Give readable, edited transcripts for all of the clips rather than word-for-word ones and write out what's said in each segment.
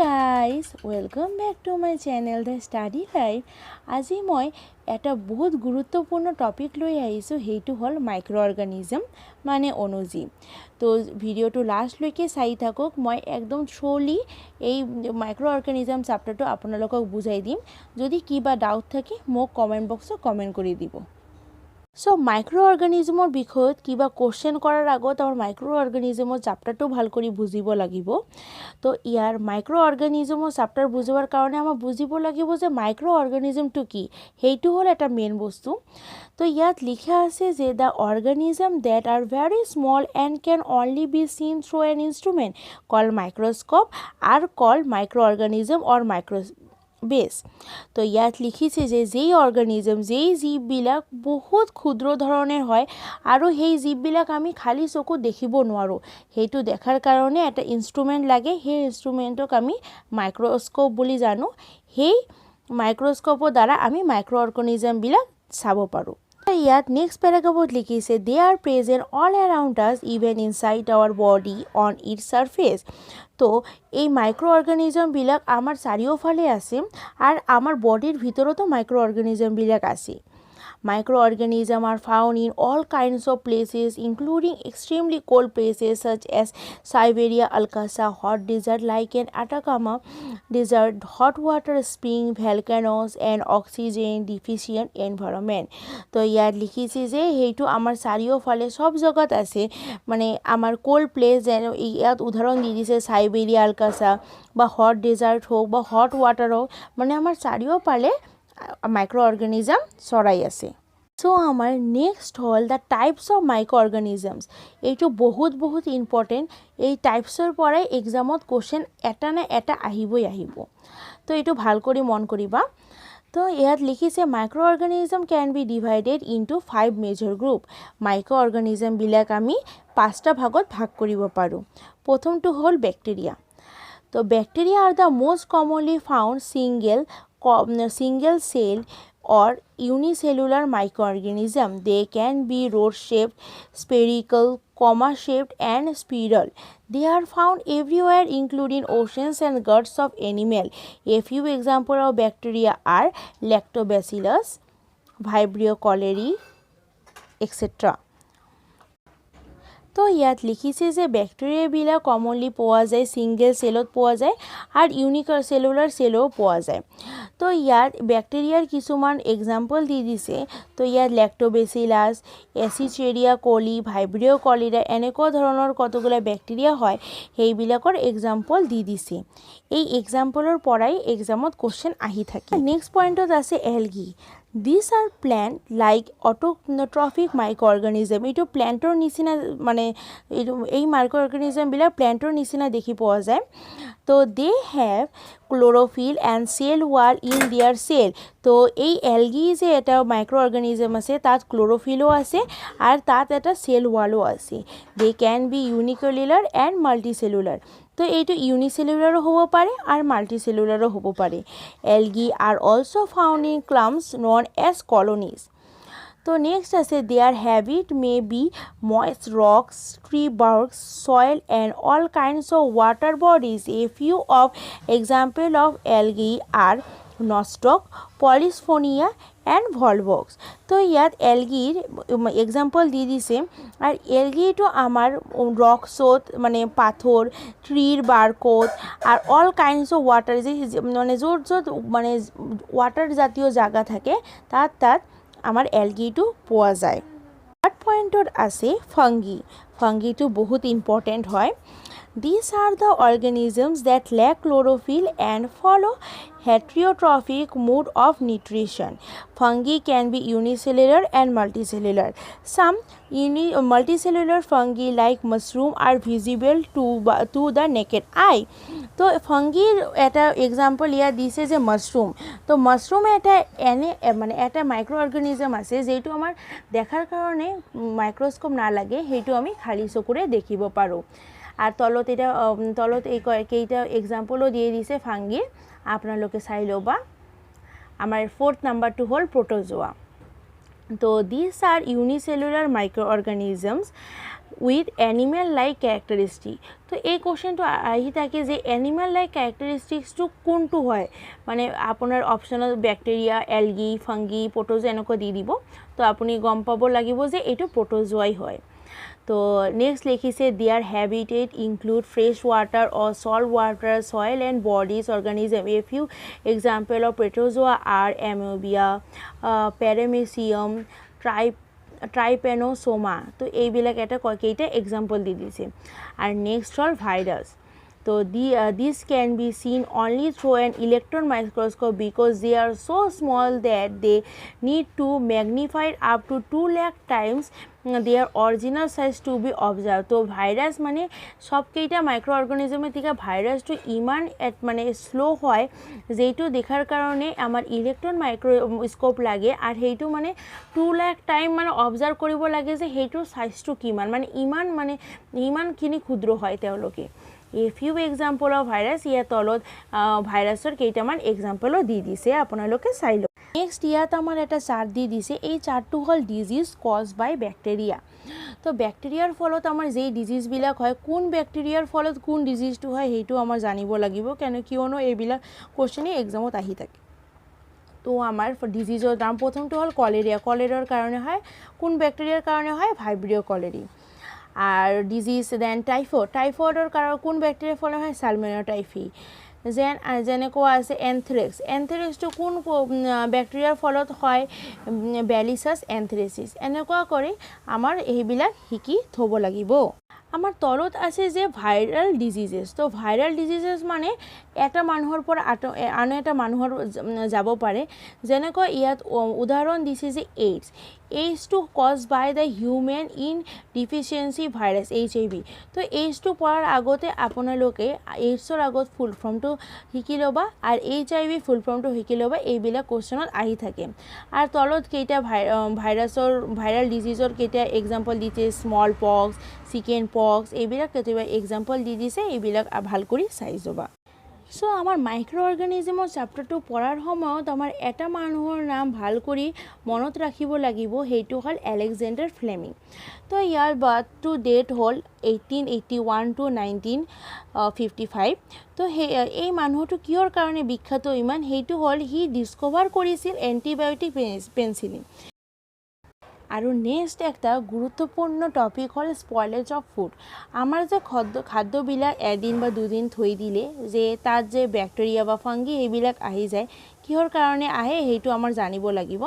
Guys welcome back to my channel the study life. আজি মই এটা বহুত গুৰুত্বপূৰ্ণ টপিক লৈ আহিছোঁ, সেইটো হ'ল মাইক্ৰ' অৰ্গানিজম মানে অণুজীৱ। তো ভিডিঅ'টো লাষ্টলৈকে চাই থাকক, মই একদম থ্ৰ'লি এই মাইক্ৰ' অৰ্গানিজম চেপ্টাৰটো আপোনালোকক বুজাই দিম। যদি কিবা ডাউট থাকে মোক কমেণ্ট বক্সত কমেণ্ট কৰি দিব। সো মাইক্ৰ' অৰ্গানিজমৰ বিষয়ত কিবা কোৱেশ্চন কৰাৰ আগত আমাৰ মাইক্ৰ' অৰ্গানিজমৰ চেপ্টাৰটো ভাল কৰি বুজিব লাগিব। তো ইয়াৰ মাইক্ৰ' অৰ্গানিজমৰ চেপ্টাৰ বুজিবৰ কাৰণে আমাৰ বুজিব লাগিব যে মাইক্ৰ' অৰ্গানিজমটো কি, সেইটো হ'ল এটা মেইন বস্তু। তো ইয়াত লিখা আছে যে the organism that are very small and can only be seen through an instrument call microscope are call micro' organism or বেছ। তো ইয়াত লিখিছে যে যেই অৰ্গানিজম, যেই জীৱবিলাক বহুত ক্ষুদ্ৰ ধৰণৰ হয় আৰু সেই জীৱবিলাক আমি খালী চকু দেখিব নোৱাৰোঁ, সেইটো দেখাৰ কাৰণে এটা ইনষ্ট্ৰুমেণ্ট লাগে। সেই ইনষ্ট্ৰুমেণ্টক আমি মাইক্ৰস্কোপ বুলি জানো। সেই মাইক্ৰস্কোপৰ দ্বাৰা আমি মাইক্ৰ' অৰ্গানিজমবিলাক চাব পাৰোঁ। ইয়াত নেক্সট পেৰাগ্ৰাফত লিখিছে they are present all around us even inside our body on its surface. তো এই মাইক্ৰ' অৰ্গানিজমবিলাক আমাৰ চাৰিওফালে আছে আৰু আমাৰ বডিৰ ভিতৰতো মাইক্ৰ' অৰ্গানিজমবিলাক আছে। Micro organisms are found in all kinds of places, including extremely cold places such as Siberia, Alkasa, hot desert like an Atacama desert, hot water spring, volcanoes, and oxygen deficient environment. তো ইয়াত লিখিছে যে সেইটো আমাৰ চাৰিওফালে সব জেগাত আছে, মানে আমাৰ কোল্ড প্লেচ যেন ইয়াত উদাহৰণ দি দিছে সাইবেৰিয়া, আলকাছা বা হট ডেজাৰ্ট হোক বা হট ৱাটাৰ হোক, মানে আমাৰ চাৰিওফালে মাইক্ৰ' অৰ্গানিজম চৰাই আছে। সো আমাৰ নেক্সট হ'ল দ্য টাইপছ অফ মাইক্ৰ' অৰ্গানিজমছ। এইটো বহুত ইম্পৰ্টেণ্ট। এই টাইপছৰ পৰাই এক্সামত কুৱেশ্যন এটা না এটা আহিব। তো এইটো ভাল কৰি মন কৰিবা। তো ইয়াত লিখিছে micro' organism can be divided into 5 major group. Micro' অৰ্গানিজমবিলাক আমি 5টা ভাগত ভাগ কৰিব পাৰোঁ। প্ৰথমটো হ'ল বেক্টেৰিয়া। তো bacteria are the most commonly found single cell or unicellular microorganism. They can be rod-shaped, spherical, comma-shaped and spiral. They are found everywhere including oceans and guts of animal. A few examples of bacteria are Lactobacillus, Vibrio cholerae, etc. তো ইয়াত লিখিছে যে বেক্টেৰিয়াবিলাক commonly পোৱা যায় single চেলত পোৱা যায় আৰু ইউনিচেলুলাৰ চেলো পোৱা যায়। তো ইয়াত বেক্টেৰিয়াৰ কিছুমান এক্সাম্পল দি দিছে। তো ইয়াত লেক্টোবেচিলাছ, এচিচেৰিয়া কলি, ভাইব্ৰিঅ কলেৰা এনেকুৱা ধৰণৰ কতগুলা বেক্টেৰিয়া হয়, সেইবিলাকৰ এক্সাম্পল দি দিছে। এই এক্সাম্পলৰ পৰাই এক্সামত কুৱেশ্যন আহি থাকে। নেক্সট পইণ্টত আছে algae. These are plant like autotrophic microorganism. এইটো প্লেণ্টৰ নিচিনা, মানে এই মাইক্ৰ' অৰ্গানিজমবিলাক প্লেণ্টৰ নিচিনা দেখি পোৱা যায়। তো they have chlorophyll and cell wall in their cell. তো এই এলগি যে এটা মাইক্ৰ' অৰ্গানিজম আছে, তাত ক্ল'ৰ'ফিলো আছে আৰু তাত এটা চেল ৱালো আছে। They can be unicellular and multicellular. তো এইটো ইউনিচেলুলাৰো হ'ব পাৰে আৰু মাল্টিচেলুলাৰো হ'ব পাৰে। Algae are also' found in clumps known as colonies. তো নেক্সট আছে their habit may be moist rocks, tree barks, soil and all kinds of water bodies. A few of example of algae are nostoc, Polysphonia and volvox. তো ইয়াত এলগিৰ example the দিছে আৰু এলগিটো আমাৰ ৰকছত, মানে পাথৰ, ট্ৰীৰ বাৰ্কত আৰু অল কাইণ্ডছ অফ ৱাটাৰ, মানে য'ত মানে ৱাটাৰ জাতীয় জাগা থাকে তাত আমাৰ এলগিটো পোৱা যায়। থাৰ্ড পইণ্টত আছে ফাংগি। ফাংগিটো বহুত ইম্পৰ্টেণ্ট হয়। These are the organisms that lack chlorophyll and follow heterotrophic mode of nutrition. Fungi can be unicellular and multicellular. Some multicellular fungi like mushroom are visible to the naked eye. তো ফাংগিৰ এটা example ইয়াত দিছে যে mushroom. তো mushroom মানে এটা micro' অৰ্গানিজম আছে যিটো আমাৰ দেখাৰ কাৰণে মাইক্ৰস্কোপ নালাগে, সেইটো আমি খালী চকুৰে দেখিব পাৰোঁ। আৰু তলত এই কেইটা এক্সাম্পলো দিয়ে দিছে ফাংগিৰ, আপোনালোকে চাই ল'বা। আমাৰ 4th নাম্বাৰটো হ'ল প্ৰট'জোৱা। তো this are unicellular micro' organisms with animal like characteristic. তো এই কুৱেশ্যনটো আহি থাকে যে এনিমেল লাইক কেৰেক্টাৰিষ্টিক্সটো কোনটো হয়, মানে আপোনাৰ অপশ্যনত বেক্টেৰিয়া, এলগি, ফাংগি, প্ৰট'জোৱা এনেকুৱা দি দিব। তো আপুনি গম পাব লাগিব যে এইটো প্ৰট'জোৱাই হয়। তো নেক্সট লিখিছে their habitat include fresh water or salt water, soil and bodies organism. A few example of protozoa are amoeba, paramecium, trypanosoma. তো এইবিলাক এটা কেইটা এক্সাম্পল দি দিছে। আৰু নেক্সট হ'ল ভাইৰাছ। তো this can be seen only through an electron microscope because they are so small that they need to magnify up to 2 lakh times their original size to be observed. তো virus মানে সবকেইটা micro' অৰ্গেনিজমৰ থেকে ভাইৰাছটো ইমান মানে slow' হয় যেইটো দেখাৰ কাৰণে আমাৰ ইলেক্ট্ৰন মাইক্ৰস্কোপ লাগে, আৰু সেইটো মানে 2 লাখ টাইম মানে অবজাৰ্ভ কৰিব লাগে যে সেইটোৰ চাইজটো কিমান, মানে ইমানখিনি ক্ষুদ্ৰ হয় তেওঁলোকে। A few example of virus, ইয়াৰ তলত ভাইৰাছৰ কেইটামান এক্সাম্পলো দি দিছে, আপোনালোকে চাই লওক। নেক্সট ইয়াত আমাৰ এটা চাৰ্ট দি দিছে, এই চাৰ্টটো হ'ল ডিজিজ কজ বাই বেক্টেৰিয়া। তো বেক্টেৰিয়াৰ ফলত আমাৰ যেই ডিজিজবিলাক হয়, কোন বেক্টেৰিয়াৰ ফলত কোন ডিজিজটো হয় সেইটো আমাৰ জানিব লাগিব, কিয়নো এইবিলাক কুৱেশ্যনেই এক্সামত আহি থাকে। তো আমাৰ ডিজিজৰ নাম প্ৰথমটো হ'ল কলেৰিয়া। কলেৰাৰ কাৰণে হয়, কোন বেক্টেৰিয়াৰ কাৰণে হয়, ভাইব্ৰিঅ কলেৰি। আৰ ডিজিজ দেন টাইফয়েডৰ কাৰণ কোন বেক্টেৰিয়াৰ ফলত হয়, সালমনেলা টাইফি। যেনেকুৱা আছে এনথ্ৰেক্সটো কোন বেক্টেৰিয়াৰ ফলত হয়, বেলিচাছ এনথ্ৰেচিছ। এনেকুৱা কৰি আমাৰ এইবিলাক শিকি থ'ব লাগিব। আমাৰ তলত আছে যে ভাইৰাল ডিজিজেছ। তো ভাইৰাল ডিজিজেছ মানে এটা মানুহৰ পৰা আন এটা মানুহৰ যাব পাৰে। যেনেকৈ ইয়াত উদাহৰণ দিছে যে এইডছটো cause by the human immunodeficiency virus HIV। তো এইডছটো পঢ়াৰ আগতে আপোনালোকে এইডছৰ আগত ফুল ফৰ্মটো শিকি ল'বা, আৰু HIV ফুল ফৰ্মটো শিকি ল'বা, এইবিলাক কুৱেশ্যনত আহি থাকে। আৰু তলত কেইটা ভাইৰাল ডিজিজৰ কেইটা এক্সাম্পল দিছে, স্মল পক্স, চিকেন পক্স, এইবিলাক কেতিয়াবা এক্সাম্পল দি দিছে, এইবিলাক ভাল কৰি চাই যাবা। সো আমাৰ মাইক্ৰ' অৰ্গেনিজমৰ চেপ্টাৰটো পঢ়াৰ সময়ত আমাৰ এটা মানুহৰ নাম ভাল কৰি মনত ৰাখিব লাগিব, সেইটো হ'ল আলেকজেণ্ডাৰ ফ্লেমিং। তো ইয়াৰ বাৰ্থটো ডেট হ'ল 1881 to 1955। তো এই মানুহটো কিহৰ কাৰণে বিখ্যাত ইমান, সেইটো হ'ল সি ডিস্কভাৰ কৰিছিল এণ্টিবায়'টিক পেনিচিলিন। আৰু নেক্সট একটা গুৰুত্বপূৰ্ণ টপিক হ'ল স্পইলেজ অফ ফুড। আমাৰ যে খাদ্যবিলাক এদিন বা দুদিন থৈ দিলে যে তাত যে বেক্টেৰিয়া বা ফাংগি এইবিলাক আহি যায়, কিহৰ কাৰণে আহে সেইটো আমাৰ জানিব লাগিব।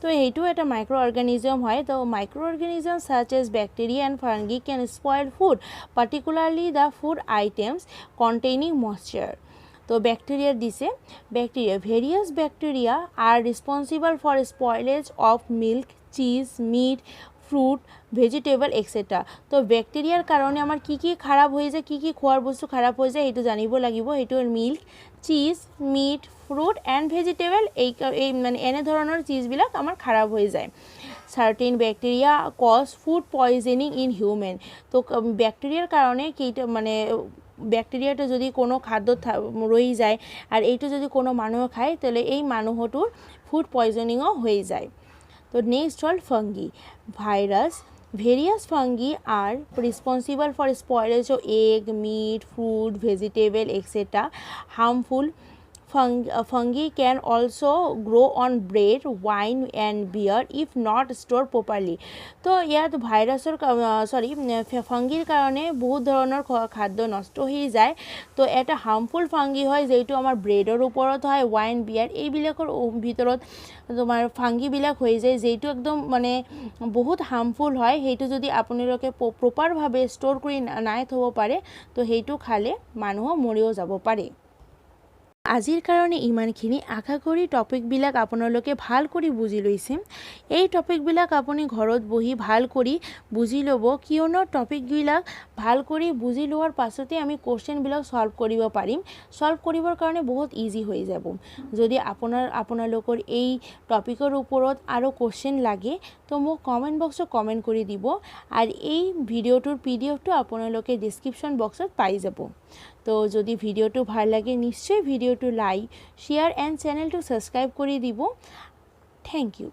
তো সেইটো এটা মাইক্ৰ' অৰ্গেনিজম হয়। তো micro' organism such as bacteria and fungi can spoil food, particularly the food items containing moisture. তো বেক্টেৰিয়া দিছে, various bacteria are responsible for spoilage of milk, cheese, meat, fruit, vegetable etcetera. তো বেক্টেৰিয়াৰ কাৰণে আমাৰ কি খাৰাপ হৈ যায়, কি খোৱাৰ বস্তু খাৰাপ হৈ যায় সেইটো জানিব লাগিব। সেইটো milk, cheese, meat, fruit and vegetable, এই মানে এনেধৰণৰ চিজবিলাক আমাৰ খাৰাপ হৈ যায়। Certain bacteria cause food poisoning in human. তো বেক্টেৰিয়াৰ কাৰণে বেক্টেৰিয়াটো যদি কোনো খাদ্যত ৰৈ যায় আৰু এইটো যদি কোনো মানুহে খায়, তাহলে এই মানুহটোৰ ফুড পয়জনিঙো হৈ যায়। তো নেক্সট হ'ল fungi. Various fungi are responsible for spoilage of egg, meat, fruit, vegetable etcetera. Harmful fungi can also grow on bread, wine and beer if not stored properly. তো ইয়াত ফাংগিৰ কাৰণে বহুত ধৰণৰ খাদ্য নষ্ট হৈ যায়। তো এটা হাৰ্মফুল ফাংগি হয় যিটো আমাৰ ব্ৰেডৰ ওপৰত হয়, ওয়াইন, বিয়াৰ এইবিলাকৰ ভিতৰত তোমাৰ ফাংগিবিলাক হৈ যায়, যিটো একদম মানে বহুত হাৰ্মফুল হয়। সেইটো যদি আপোনালোকে প্ৰপাৰভাৱে ষ্ট'ৰ কৰি নাই থ'ব পাৰে, তো সেইটো খালে মানুহ মৰিও যাব পাৰে। আজিৰ কাৰণে ইমানখিনি। আশা কৰি টপিকবিলাক আপোনালোকে ভাল কৰি বুজি লৈছে। এই টপিকবিলাক আপুনি ঘৰত বহি ভাল কৰি বুজি ল'ব, কিয়নো টপিকবিলাক ভাল কৰি বুজি লোৱাৰ পাছতে আমি কুৱেশ্যনবিলাক ছল্ভ কৰিব পাৰিম। ছল্ভ কৰিবৰ কাৰণে বহুত ইজি হৈ যাব। যদি আপোনালোকৰ এই টপিকৰ ওপৰত আৰু কুৱেশ্যন লাগে, তো মোক কমেণ্ট বক্সত কমেণ্ট কৰি দিব, আৰু এই ভিডিঅ'টোৰ PDF-টো আপোনালোকে ডিছক্ৰিপশ্যন বক্সত পাই যাব। তো যদি ভিডিঅ'টো ভাল লাগে নিশ্চয় ভিডিঅ'টো লাইক, শ্বেয়াৰ এণ্ড চেনেলটো ছাবস্ক্ৰাইব কৰি দিব। Thank U.